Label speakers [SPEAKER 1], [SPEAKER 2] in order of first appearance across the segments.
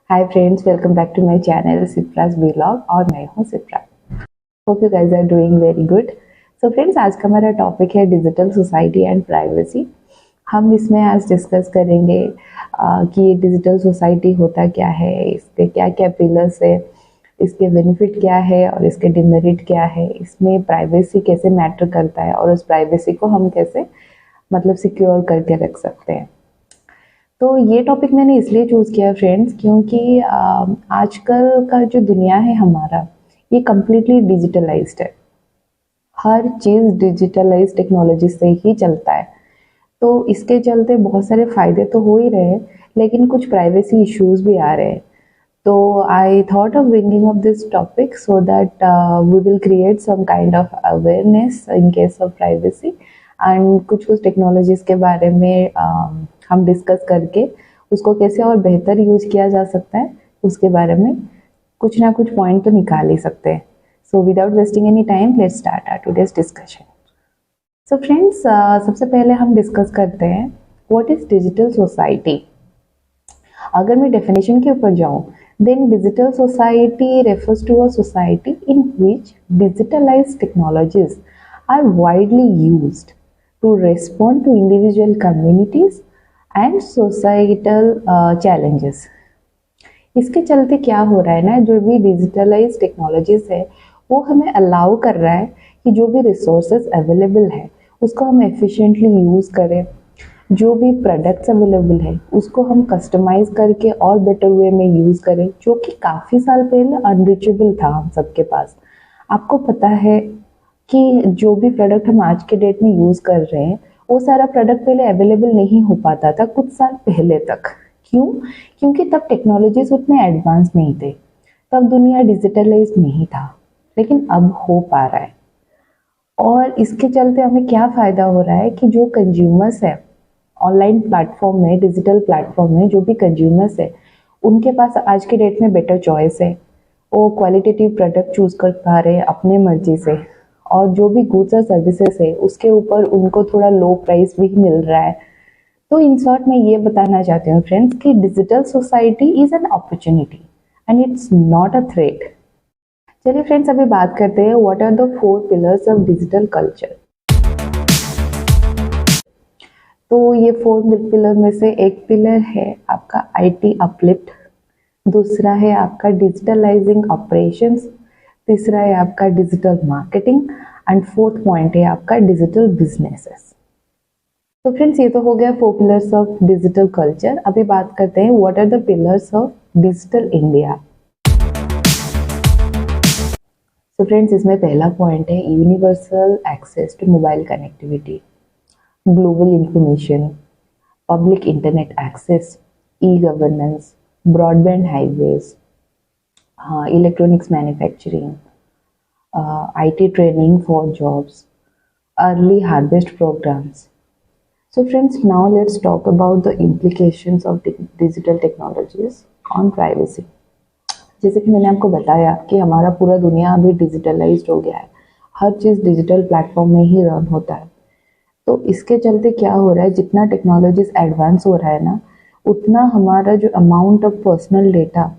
[SPEAKER 1] Hi friends, welcome back to my channel Sipra's vlog और मैं हूँ Sipra. Hope you guys are doing very good. So friends, आज का हमारा टॉपिक है डिजिटल सोसाइटी एंड प्राइवेसी। हम इसमें आज डिस्कस करेंगे कि ये डिजिटल सोसाइटी होता क्या है, इसके क्या क्या पिलर्स है, इसके बेनिफिट क्या है और इसके डिमेरिट क्या है, इसमें प्राइवेसी कैसे मैटर करता है और उस प्राइवेसी को हम कैसे सिक्योर करके रख सकते हैं। तो ये टॉपिक मैंने इसलिए चूज़ किया फ्रेंड्स क्योंकि आजकल का जो दुनिया है हमारा, ये कम्प्लीटली डिजिटलाइज्ड है। हर चीज़ डिजिटलाइज टेक्नोलॉजी से ही चलता है। तो इसके चलते बहुत सारे फ़ायदे तो हो ही रहे हैं, लेकिन कुछ प्राइवेसी इश्यूज भी आ रहे हैं। तो I thought of bringing up this topic so that we will create some kind of awareness in case of privacy and कुछ टेक्नोलॉजीज़ के बारे में हम डिस्कस करके उसको कैसे और बेहतर यूज किया जा सकता है, उसके बारे में कुछ ना कुछ पॉइंट तो निकाल ही सकते हैं। So without wasting any time, let's start our today's discussion. So friends, सबसे पहले हम डिस्कस करते हैं व्हाट इज डिजिटल सोसाइटी। अगर मैं डेफिनेशन के ऊपर जाऊं, then digital society refers to a society in which digitalized technologies are widely used to respond to individual communities and societal challenges। इसके चलते क्या हो रहा है ना, जो भी डिजिटलाइज टेक्नोलॉजीज है वो हमें अलाउ कर रहा है कि जो भी रिसोर्सेज अवेलेबल है उसको हम एफिशिएंटली यूज़ करें। जो भी प्रोडक्ट्स अवेलेबल है उसको हम कस्टमाइज करके और बेटर वे में यूज़ करें, जो कि काफ़ी साल पहले अनरीचेबल था हम सबके पास। आपको पता है कि जो भी प्रोडक्ट हम आज के डेट में यूज़ कर रहे हैं वो सारा प्रोडक्ट पहले अवेलेबल नहीं हो पाता था कुछ साल पहले तक। क्यों? क्योंकि तब टेक्नोलॉजीज उतने एडवांस नहीं थे, तब दुनिया डिजिटलाइज नहीं था, लेकिन अब हो पा रहा है। और इसके चलते हमें क्या फ़ायदा हो रहा है कि जो कंज्यूमर्स है ऑनलाइन प्लेटफॉर्म में, डिजिटल प्लेटफॉर्म में, जो भी कंज्यूमर्स है उनके पास आज के डेट में बेटर चॉइस है। वो क्वालिटेटिव प्रोडक्ट चूज़ कर पा रहे हैं अपने मर्जी से, और जो भी गुड्स और सर्विसेज है उसके ऊपर उनको थोड़ा लो प्राइस भी मिल रहा है। तो इन शॉर्ट मैं ये बताना चाहती हूँ फ्रेंड्स कि digital society is an opportunity and it's not a threat. चलिए फ्रेंड्स, अभी बात करते हैं what are the 4 pillars of digital culture. तो ये 4 पिलर में से एक पिलर है आपका आईटी अपलिफ्ट, दूसरा है आपका डिजिटलाइजिंग ऑपरेशंस, तीसरा है आपका digital marketing and fourth point है आपका डिजिटल बिजनेसेस। तो फ्रेंड्स, ये तो हो गया 4 पिलर्स ऑफ डिजिटल कल्चर। अभी बात करते हैं what are the pillars of digital India. तो फ्रेंड्स, इसमें पहला पॉइंट है universal access to mobile connectivity, global information, public internet access, e-governance, broadband highways, electronics manufacturing, IT training for jobs, early harvest programs. So friends, now let's talk about the implications of digital technologies on privacy. जैसे कि मैंने आपको बताया कि हमारा पूरा दुनिया अभी डिजिटलाइज्ड हो गया है, हर चीज़ डिजिटल प्लेटफॉर्म में ही रन होता है। तो इसके चलते क्या हो रहा है, जितना टेक्नोलॉजीज एडवांस हो रहा है ना, उतना हमारा जो अमाउंट ऑफ पर्सनल डेटा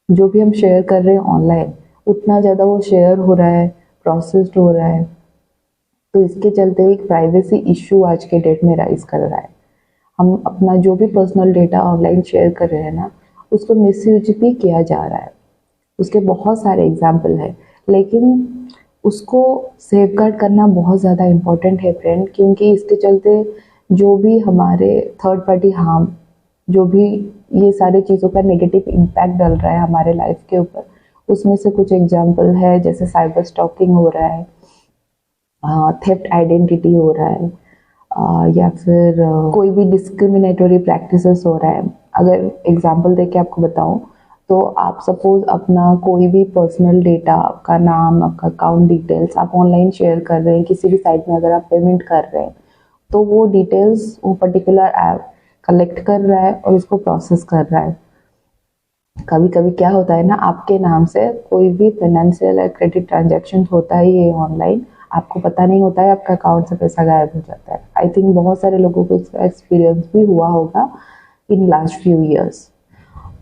[SPEAKER 1] जो भी हम शेयर कर रहे हैं ऑनलाइन, उतना ज़्यादा वो शेयर हो रहा है, प्रोसेस्ड हो रहा है। तो इसके चलते एक प्राइवेसी इशू आज के डेट में राइज कर रहा है। हम अपना जो भी पर्सनल डेटा ऑनलाइन शेयर कर रहे हैं ना, उसको मिसयूज भी किया जा रहा है। उसके बहुत सारे एग्जाम्पल है, लेकिन उसको सेफगार्ड करना बहुत ज़्यादा इम्पोर्टेंट है फ्रेंड, क्योंकि इसके चलते जो भी हमारे थर्ड पार्टी हार्म, जो भी ये सारे चीज़ों का नेगेटिव इम्पैक्ट डल रहा है हमारे लाइफ के ऊपर, उसमें से कुछ एग्जांपल है जैसे साइबर स्टॉकिंग हो रहा है, थेफ्ट आइडेंटिटी हो रहा है, या फिर कोई भी डिस्क्रिमिनेटरी प्रैक्टिसेस हो रहा है। अगर एग्जांपल देके आपको बताऊं तो आप सपोज अपना कोई भी पर्सनल डेटा, आपका नाम, आपका अकाउंट डिटेल्स आप ऑनलाइन शेयर कर रहे हैं किसी भी साइट में, अगर आप पेमेंट कर रहे हैं तो वो डिटेल्स वो पर्टिकुलर ऐप कलेक्ट कर रहा है और उसको प्रोसेस कर रहा है। कभी कभी क्या होता है ना, आपके नाम से कोई भी फाइनेंशियल या क्रेडिट ट्रांजैक्शन होता है ये ऑनलाइन, आपको पता नहीं होता है, आपका अकाउंट से पैसा गायब हो जाता है। आई थिंक बहुत सारे लोगों को इसका एक्सपीरियंस भी हुआ होगा इन लास्ट फ्यू ईयर्स।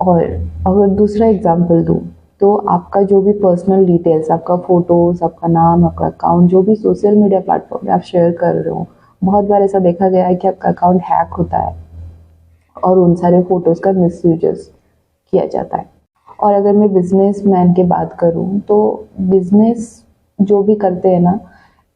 [SPEAKER 1] और अगर दूसरा एग्जांपल दूँ तो आपका जो भी पर्सनल डिटेल्स, आपका फ़ोटोज़, आपका नाम, आपका अकाउंट जो भी सोशल मीडिया प्लेटफॉर्म पे आप शेयर कर रहे हो, बहुत बार ऐसा देखा गया है कि आपका अकाउंट हैक होता है और उन सारे फ़ोटोज़ का मिसयूज़ किया जाता है। और अगर मैं बिजनेसमैन की बात करूँ तो बिजनेस जो भी करते हैं ना,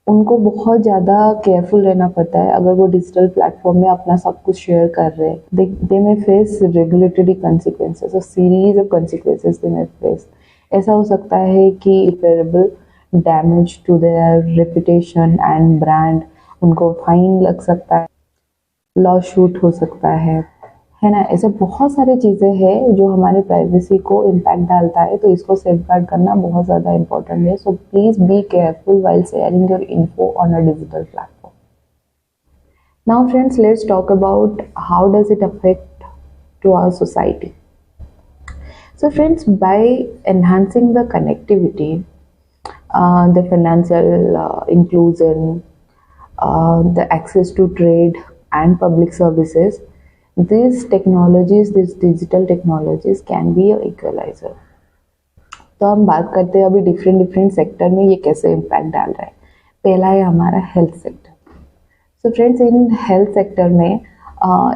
[SPEAKER 1] उनको बहुत ज़्यादा केयरफुल रहना पड़ता है। अगर वो डिजिटल प्लेटफॉर्म में अपना सब कुछ शेयर कर रहे हैं, they may face regulatory consequences, a series of consequences they may face. ऐसा हो सकता है कि irreparable damage to their reputation and brand, उनको फाइन लग सकता है, लॉ शूट हो सकता है ना। ऐसे बहुत सारी चीज़ें हैं जो हमारे प्राइवेसी को इम्पैक्ट डालता है, तो इसको सेफगार्ड करना बहुत ज़्यादा इम्पोर्टेंट है। So please be careful while sharing your info on a digital platform. Now friends, let's talk about how does it affect to our society. So friends, by enhancing the connectivity, the financial inclusion, the access to trade and public services, these technologies, these digital technologies can be a equalizer. तो हम बात करते हैं अभी different sector में ये कैसे impact डाल रहा है। पहला है हमारा health sector. So friends, in health sector में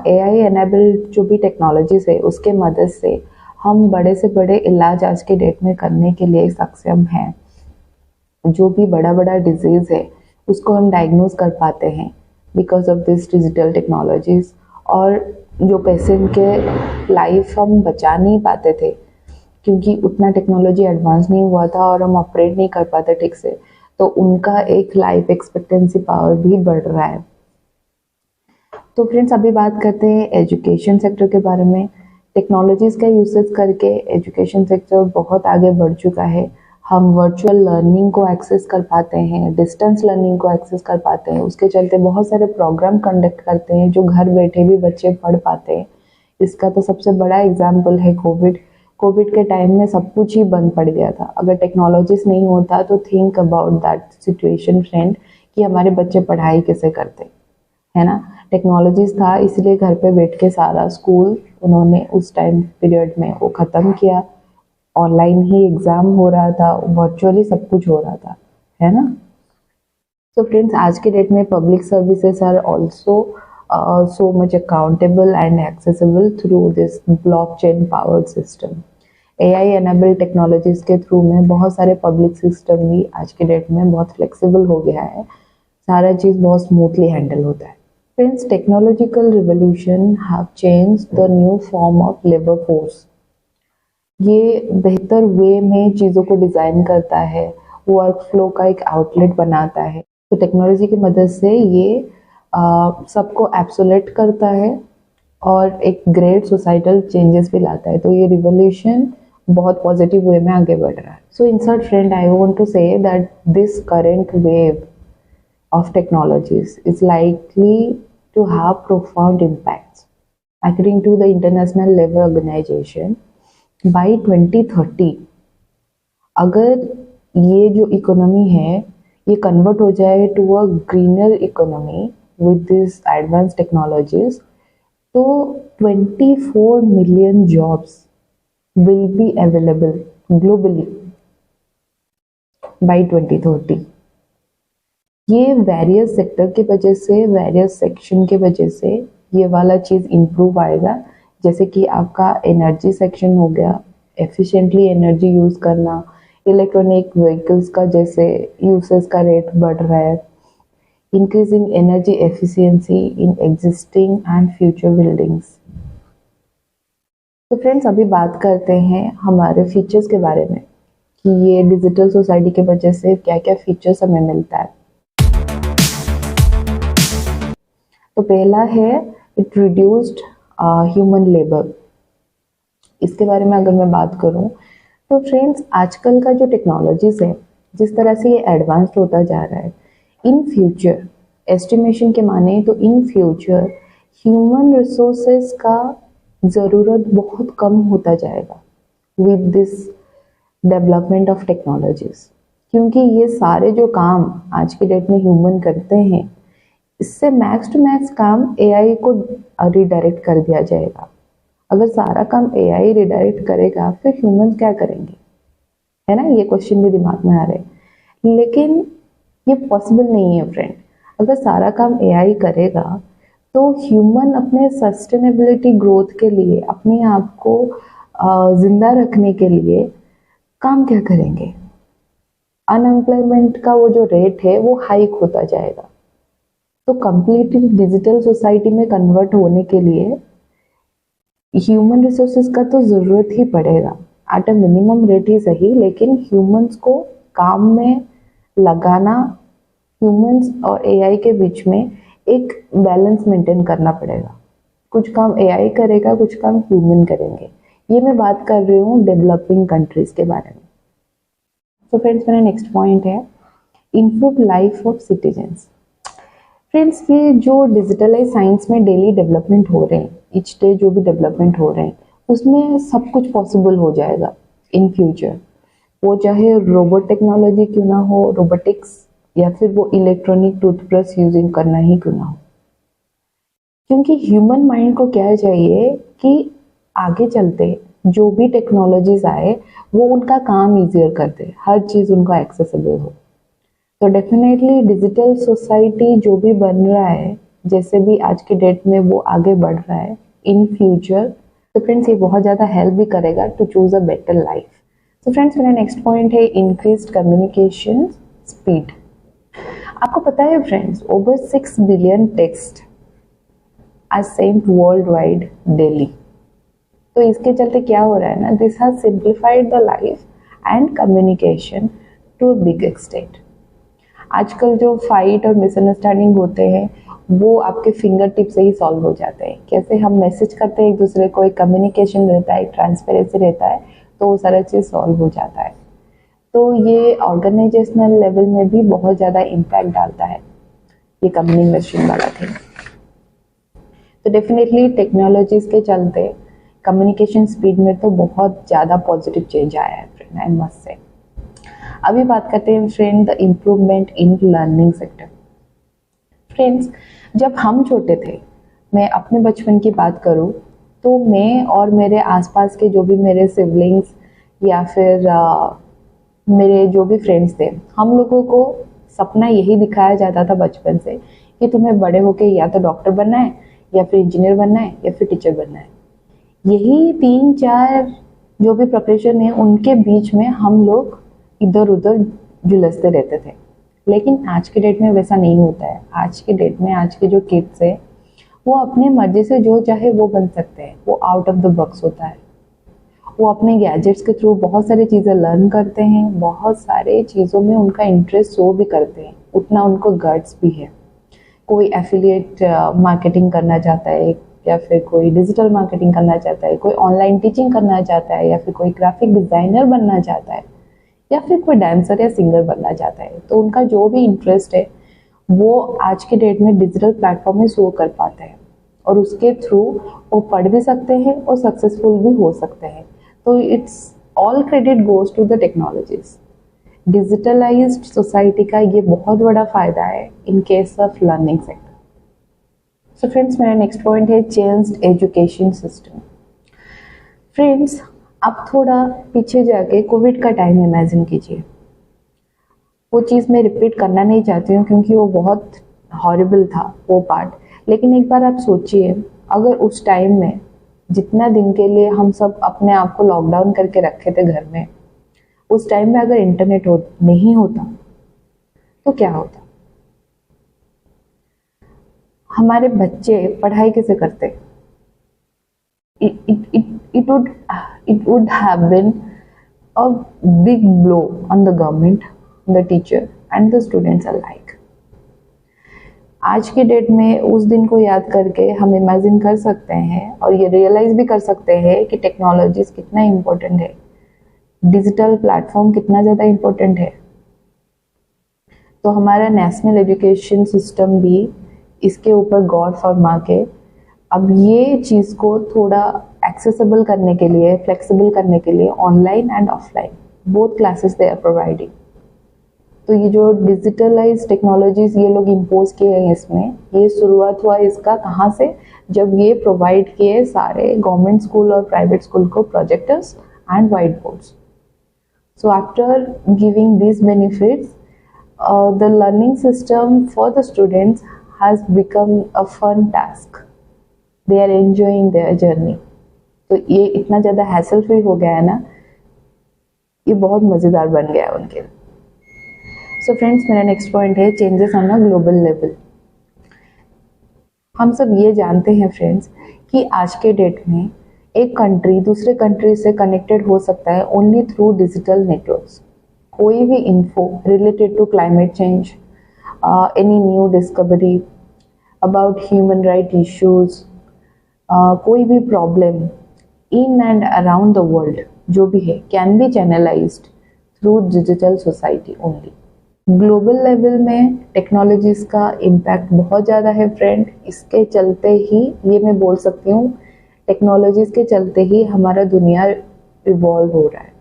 [SPEAKER 1] AI एनेबल्ड जो भी टेक्नोलॉजीज है उसके मदद से हम बड़े से बड़े इलाज आज के डेट में करने के लिए सक्षम हैं। जो भी बड़ा डिजीज़ है उसको हम डायग्नोज कर पाते हैं because of this digital technologies. और जो पेशेंट के लाइफ हम बचा नहीं पाते थे क्योंकि उतना टेक्नोलॉजी एडवांस नहीं हुआ था और हम ऑपरेट नहीं कर पाते ठीक से, तो उनका एक लाइफ एक्सपेक्टेंसी पावर भी बढ़ रहा है। तो फ्रेंड्स, अभी बात करते हैं एजुकेशन सेक्टर के बारे में। टेक्नोलॉजीज़ का यूसेज करके एजुकेशन सेक्टर बहुत आगे बढ़ चुका है। हम वर्चुअल लर्निंग को एक्सेस कर पाते हैं, डिस्टेंस लर्निंग को एक्सेस कर पाते हैं। उसके चलते बहुत सारे प्रोग्राम कंडक्ट करते हैं जो घर बैठे भी बच्चे पढ़ पाते हैं। इसका तो सबसे बड़ा एग्जाम्पल है कोविड के टाइम में सब कुछ ही बंद पड़ गया था। अगर टेक्नोलॉजीज नहीं होता तो think about that situation friend, कि हमारे बच्चे पढ़ाई कैसे करते, है ना। टेक्नोलॉजीज था इसलिए घर पे बैठ के सारा स्कूल उन्होंने उस टाइम पीरियड में वो ख़त्म किया। ऑनलाइन ही एग्ज़ाम हो रहा था, वर्चुअली सब कुछ हो रहा था, है ना। सो फ्रेंड्स, आज के डेट में public services are also so much accountable and accessible through this blockchain powered system. AI enabled technologies के थ्रू में बहुत सारे पब्लिक सिस्टम भी आज के डेट में बहुत फ्लेक्सिबल हो गया है। सारा चीज़ बहुत स्मूथली हैंडल होता है। Friends, technological revolution have changed the new form of labour force. ये बेहतर वे में चीज़ों को डिज़ाइन करता है, वर्क फ्लो का एक आउटलेट बनाता है। तो टेक्नोलॉजी की मदद से ये सबको एब्सोलेट करता है और एक ग्रेट सोसाइटल चेंजेस भी लाता है। तो ये रिवोल्यूशन बहुत पॉजिटिव वे में आगे बढ़ रहा है। So in short friend, I want to say that this current wave of technologies is likely to have profound impacts. According to the International Labour Organization, by 2030 अगर ये जो इकोनॉमी है ये कन्वर्ट हो जाए to a greener economy with these advanced technologies, तो 24 million jobs will be available globally by 2030. ये various sector की वजह से, वेरियस सेक्शन की वजह से ये वाला चीज़ इम्प्रूव आएगा। जैसे कि आपका एनर्जी सेक्शन हो गया, एफिशिएंटली एनर्जी यूज़ करना, इलेक्ट्रॉनिक व्हीकल्स का जैसे यूसेस का रेट बढ़ रहा है, increasing energy efficiency in existing and future buildings. तो फ्रेंड्स, अभी बात करते हैं हमारे फीचर्स के बारे में कि ये डिजिटल सोसाइटी की वजह से क्या क्या फीचर्स हमें मिलता है। तो पहला है इट रिड्यूस्ड ह्यूमन लेबर। इसके बारे में अगर मैं बात करूं तो फ्रेंड्स, आजकल का जो टेक्नोलॉजीज है जिस तरह से ये एडवांस्ड होता जा रहा है, इन फ्यूचर एस्टिमेशन के माने तो इन फ्यूचर ह्यूमन रिसोर्सेज का ज़रूरत बहुत कम होता जाएगा with this development of technologies. क्योंकि ये सारे जो काम आज के डेट में ह्यूमन करते हैं, इससे मैक्स टू मैक्स काम AI को रिडायरेक्ट कर दिया जाएगा। अगर सारा काम एआई रिडायरेक्ट करेगा फिर ह्यूमंस क्या करेंगे, है ना, ये क्वेश्चन भी दिमाग में आ रहे हैं। लेकिन ये पॉसिबल नहीं है फ्रेंड। अगर सारा काम एआई करेगा तो ह्यूमन अपने सस्टेनेबिलिटी ग्रोथ के लिए, अपने आप को जिंदा रखने के लिए काम क्या करेंगे? अनएम्प्लॉयमेंट का वो जो रेट है वो हाइक होता जाएगा। तो कंप्लीटली डिजिटल सोसाइटी में कन्वर्ट होने के लिए ह्यूमन रिसोर्सेज का तो ज़रूरत ही पड़ेगा, एट अ मिनिमम रेट ही सही, लेकिन ह्यूमंस को काम में लगाना, ह्यूमंस और एआई के बीच में एक बैलेंस मेंटेन करना पड़ेगा। कुछ काम एआई करेगा, कुछ काम ह्यूमन करेंगे। ये मैं बात कर रही हूँ डेवलपिंग कंट्रीज के बारे में। तो फ्रेंड्स, मेरा नेक्स्ट पॉइंट है improve life of citizens. Friends, ये जो डिजिटलाइज साइंस में डेली डेवलपमेंट हो रहे हैं, ईच डे जो भी डेवलपमेंट हो रहे हैं, उसमें सब कुछ पॉसिबल हो जाएगा इन फ्यूचर। वो चाहे रोबोट टेक्नोलॉजी क्यों ना हो, रोबोटिक्स, या फिर वो इलेक्ट्रॉनिक टूथब्रश यूजिंग करना ही क्यों ना हो। क्योंकि ह्यूमन माइंड को क्या चाहिए कि आगे चलते जो भी टेक्नोलॉजीज आए वो उनका काम ईजियर कर दे, हर चीज़ उनको एक्सेसिबल हो। तो डेफिनेटली डिजिटल सोसाइटी जो भी बन रहा है, जैसे भी आज के डेट में वो आगे बढ़ रहा है इन फ्यूचर, तो फ्रेंड्स ये बहुत ज़्यादा हेल्प भी करेगा to choose a better life. तो फ्रेंड्स, मेरा नेक्स्ट पॉइंट है इंक्रीज्ड कम्युनिकेशन स्पीड। आपको पता है friends, over 6 billion texts are sent world wide daily. तो इसके चलते क्या हो रहा है ना, this has simplified the life and communication to a big extent. आजकल जो फाइट और मिसअंडरस्टैंडिंग होते हैं वो आपके फिंगर टिप से ही सॉल्व हो जाते हैं। कैसे हम मैसेज करते हैं एक दूसरे को, एक कम्युनिकेशन रहता है, एक ट्रांसपेरेंसी रहता है, तो वो सारा चीज़ सॉल्व हो जाता है। तो ये ऑर्गेनाइजेशनल लेवल में भी बहुत ज़्यादा इम्पैक्ट डालता है ये कम्युनिकेशन वाला थिंग। तो डेफिनेटली टेक्नोलॉजीज के चलते कम्युनिकेशन स्पीड में तो बहुत ज़्यादा पॉजिटिव चेंज आया है फ्रेंड, आई मस्ट से। अभी बात करते हैं friend the improvement in learning sector. Friends, जब हम छोटे थे, मैं अपने बचपन की बात करूँ तो मैं और मेरे आसपास के जो भी मेरे सिबलिंग्स या फिर मेरे जो भी फ्रेंड्स थे, हम लोगों को सपना यही दिखाया जाता था बचपन से कि तुम्हें बड़े होके या तो डॉक्टर बनना है, या फिर इंजीनियर बनना है, या फिर टीचर बनना है। यही 3-4 जो भी प्रोफेशन है उनके बीच में हम लोग इधर उधर झुलसते रहते थे। लेकिन आज के डेट में वैसा नहीं होता है। आज के डेट में आज के जो किड्स है वो अपने मर्जी से जो चाहे वो बन सकते हैं। वो आउट ऑफ द बॉक्स होता है। वो अपने गैजेट्स के थ्रू बहुत सारी चीज़ें लर्न करते हैं, बहुत सारे चीज़ों में उनका इंटरेस्ट शो भी करते हैं, उतना उनको गट्स भी है। कोई एफिलिएट मार्केटिंग करना चाहता है, या फिर कोई डिजिटल मार्केटिंग करना चाहता है, कोई ऑनलाइन टीचिंग करना चाहता है, या फिर कोई ग्राफिक डिज़ाइनर बनना चाहता है, या फिर कोई डांसर या सिंगर बनना चाहता है। तो उनका जो भी इंटरेस्ट है वो आज के डेट में डिजिटल प्लेटफॉर्म में शो कर पाते हैं, और उसके थ्रू वो पढ़ भी सकते हैं और सक्सेसफुल भी हो सकते हैं। तो it's all credit goes to the technologies. Digitalized society का ये बहुत बड़ा फायदा है in case of learning sector. So friends, मेरा नेक्स्ट पॉइंट है चेंज्ड एजुकेशन सिस्टम। फ्रेंड्स, आप थोड़ा पीछे जाके कोविड का टाइम इमेजिन कीजिए। वो चीज़ मैं रिपीट करना नहीं चाहती हूँ क्योंकि वो बहुत हॉरिबल था वो पार्ट। लेकिन एक बार आप सोचिए, अगर उस टाइम में जितना दिन के लिए हम सब अपने आप को लॉकडाउन करके रखे थे घर में, उस टाइम में अगर इंटरनेट नहीं होता तो क्या होता? हमारे बच्चे पढ़ाई कैसे करते? It would have been a big blow on the government, the teacher and the students alike. आज के डेट में उस दिन को याद करके हम इमेजिन कर सकते हैं और ये रियलाइज भी कर सकते हैं कि टेक्नोलॉजीज कितना इम्पोर्टेंट है, डिजिटल प्लेटफॉर्म कितना ज़्यादा इम्पोर्टेंट है। तो हमारा नेशनल एजुकेशन सिस्टम भी इसके ऊपर गौर फरमा के अब ये चीज़ को थोड़ा एक्सेसिबल करने के लिए, फ्लेक्सिबल करने के लिए online and offline both classes they are providing. तो ये जो डिजिटलाइज टेक्नोलॉजीज ये लोग इम्पोज किए हैं इसमें, ये शुरुआत हुआ इसका कहाँ से, जब ये प्रोवाइड किए सारे गवर्नमेंट स्कूल और प्राइवेट स्कूल को projectors and white boards. So after giving these benefits, the learning system for the students has become a fun task. They are enjoying their journey. तो ये इतना ज़्यादा हैसल फ्री हो गया है ना, ये बहुत मज़ेदार बन गया है उनके लिए. सो फ्रेंड्स, मेरा नेक्स्ट पॉइंट है changes on a global level. हम सब ये जानते हैं फ्रेंड्स कि आज के डेट में एक कंट्री दूसरे कंट्री से कनेक्टेड हो सकता है ओनली थ्रू डिजिटल नेटवर्क्स. कोई भी info related to climate change, any new discovery about human right issues, कोई भी problem in and around the world जो भी है can be channelized through digital society only. Global level में technologies का impact बहुत ज़्यादा है फ्रेंड. इसके चलते ही ये मैं बोल सकती हूँ, टेक्नोलॉजीज के चलते ही हमारा दुनिया इवॉल्व हो रहा है.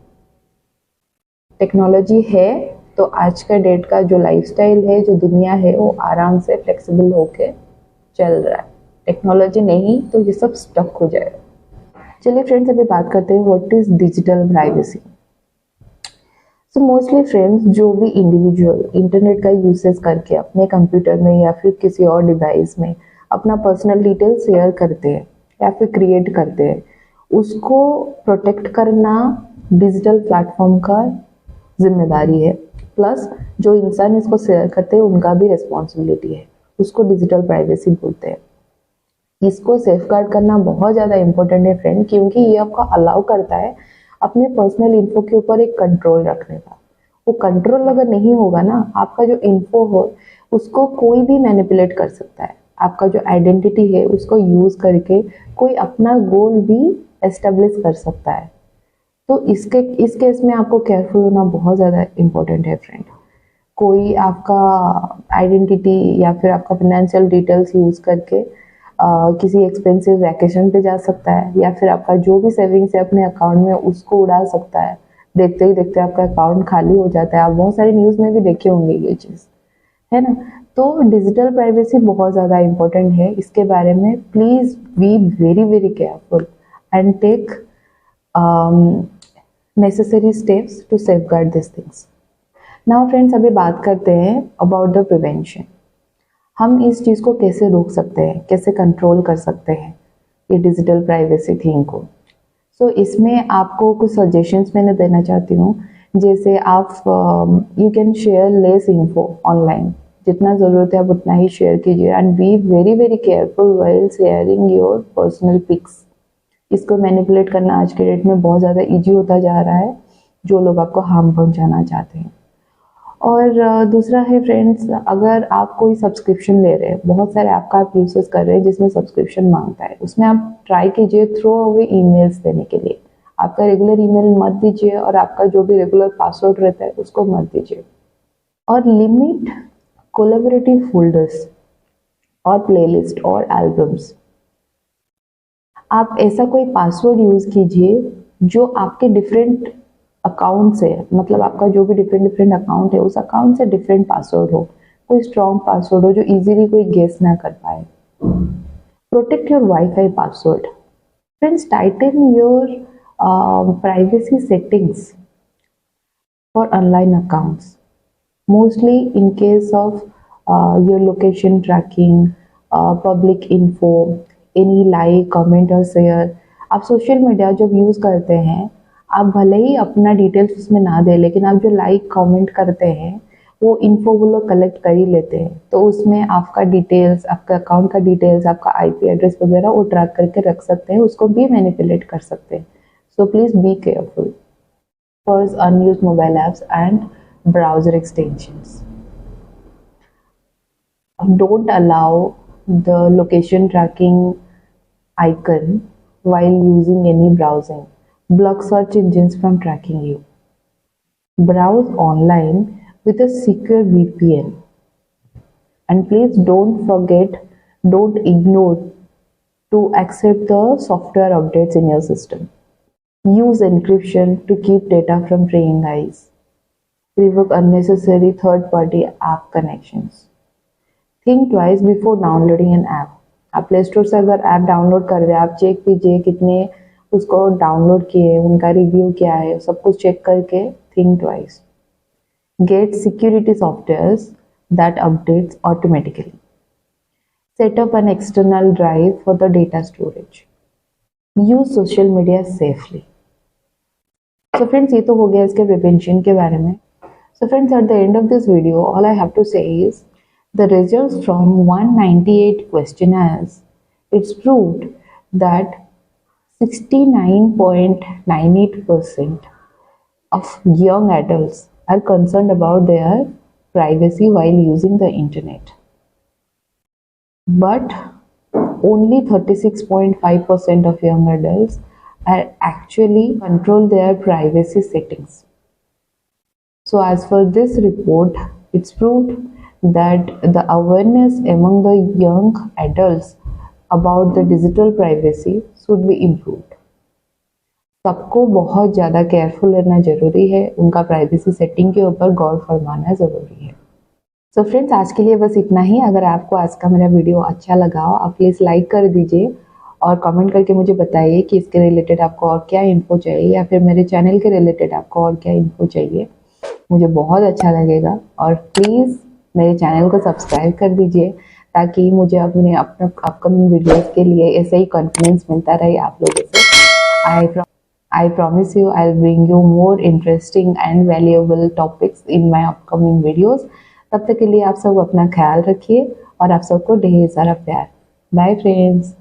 [SPEAKER 1] टेक्नोलॉजी है तो आज का डेट का जो लाइफस्टाइल है, जो दुनिया है, वो आराम से फ्लेक्सिबल होके चल रहा है. टेक्नोलॉजी नहीं तो ये सब स्टक हो जाएगा. चलिए फ्रेंड्स, अभी बात करते हैं what is digital privacy. So mostly friends, जो भी इंडिविजुअल इंटरनेट का यूसेज करके अपने कंप्यूटर में या फिर किसी और डिवाइस में अपना पर्सनल डिटेल शेयर करते हैं या फिर क्रिएट करते हैं, उसको प्रोटेक्ट करना डिजिटल प्लेटफॉर्म का जिम्मेदारी है. प्लस जो इंसान इसको शेयर करते हैं उनका भी रिस्पॉन्सिबिलिटी है. उसको डिजिटल प्राइवेसी बोलते हैं. इसको सेफगार्ड करना बहुत ज़्यादा इम्पोर्टेंट है फ्रेंड, क्योंकि ये आपको अलाउ करता है अपने पर्सनल इन्फो के ऊपर एक कंट्रोल रखने का. वो कंट्रोल अगर नहीं होगा ना, आपका जो इन्फो हो उसको कोई भी मैनिपुलेट कर सकता है. आपका जो आइडेंटिटी है उसको यूज़ करके कोई अपना गोल भी एस्टेब्लिश कर सकता है. तो इस केस में आपको केयरफुल होना बहुत ज़्यादा इम्पोर्टेंट है फ्रेंड. कोई आपका आइडेंटिटी या फिर आपका फाइनेंशियल डिटेल्स यूज़ करके किसी एक्सपेंसिव वैकेशन पे जा सकता है, या फिर आपका जो भी सेविंग्स है अपने अकाउंट में उसको उड़ा सकता है. देखते ही देखते आपका अकाउंट खाली हो जाता है. आप बहुत सारी न्यूज़ में भी देखे होंगे ये चीज़, है ना. तो डिजिटल प्राइवेसी बहुत ज़्यादा इम्पोर्टेंट है. इसके बारे में please be very very careful and take necessary steps to safeguard this things. Now friends, अभी बात करते हैं अबाउट द प्रिवेंशन. हम इस चीज़ को कैसे रोक सकते हैं, कैसे कंट्रोल कर सकते हैं ये डिजिटल प्राइवेसी थिंग को. सो इसमें आपको कुछ सजेशंस मैंने देना चाहती हूँ. जैसे आप you can share less info online. जितना ज़रूरत है आप उतना ही शेयर कीजिए and be very very careful while sharing your personal pics. इसको मैनिपुलेट करना आज के डेट में बहुत ज़्यादा इजी होता जा रहा है, जो लोग आपको हार्म पहुंचाना चाहते हैं. और दूसरा है फ्रेंड्स, अगर आप कोई सब्सक्रिप्शन ले रहे हैं, बहुत सारे ऐप का आप यूसेस कर रहे हैं जिसमें सब्सक्रिप्शन मांगता है, उसमें आप ट्राई कीजिए थ्रो अवे ईमेल्स देने के लिए. आपका रेगुलर ईमेल मत दीजिए और आपका जो भी रेगुलर पासवर्ड रहता है उसको मत दीजिए. और लिमिट कोलैबोरेटिव फोल्डर्स और प्लेलिस्ट और एल्बम्स. आप ऐसा कोई पासवर्ड यूज़ कीजिए जो आपके डिफरेंट अकाउंट से, मतलब आपका जो भी डिफरेंट अकाउंट है उस अकाउंट से डिफरेंट पासवर्ड हो. कोई स्ट्रॉन्ग पासवर्ड हो जो इजीली कोई गेस ना कर पाए. Protect your wifi password. Friends, Titan your privacy settings for online accounts. Mostly in case of your location tracking, public info, any like, comment और share. आप सोशल मीडिया जब use करते हैं, आप भले ही अपना डिटेल्स उसमें ना दें, लेकिन आप जो लाइक कमेंट करते हैं वो इन्फो वो लोग कलेक्ट कर ही लेते हैं. तो उसमें आपका डिटेल्स, आपका अकाउंट का डिटेल्स, आपका IP एड्रेस वगैरह वो ट्रैक करके रख सकते हैं. उसको भी मैनिपुलेट कर सकते हैं. So please be careful. First, unused mobile apps and browser extensions. Don't allow the location tracking icon while using any browsing. Block search engines from tracking you. Browse online with a secure VPN. And please don't ignore to accept the software updates in your system. Use encryption to keep data from prying eyes. revoke unnecessary third-party app connections. Think twice before downloading an app. आप play store से अगर app download कर रहे हैं, आप check कीजिए कितने उसको डाउनलोड किए, उनका रिव्यू क्या है, सब कुछ चेक करके think twice. Get security softwares that updates automatically. Set up an external drive for the data storage. Use social media safely. So friends, ये तो हो गया इसके prevention के बारे में. So friends, at the end of this video, all I have to say is the results from 198 questionnaires, it's proved that 69.98% of young adults are concerned about their privacy while using the internet. But only 36.5% of young adults are actually control their privacy settings. So as for this report, it's proved that the awareness among the young adults about the digital privacy should be improved. सबको बहुत ज़्यादा careful रहना ज़रूरी है, उनका privacy setting के ऊपर गौर फरमाना ज़रूरी है. सो फ्रेंड्स, आज के लिए बस इतना ही. अगर आपको आज का मेरा वीडियो अच्छा लगा हो, आप प्लीज़ लाइक कर दीजिए और कमेंट करके मुझे बताइए कि इसके रिलेटेड आपको और क्या इन्फो चाहिए, या फिर मेरे चैनल के रिलेटेड आपको और क्या इन्फो चाहिए. मुझे बहुत अच्छा लगेगा. और प्लीज़ मेरे चैनल को सब्सक्राइब कर दीजिए ताकि मुझे अपने अपकमिंग वीडियोस के लिए ऐसे ही कॉन्फिडेंस मिलता रहे आप लोगों से. I promise you I will bring you more interesting and valuable topics in my upcoming videos. तब तक के लिए आप सब अपना ख्याल रखिए और आप सबको ढेर सारा प्यार. Bye friends.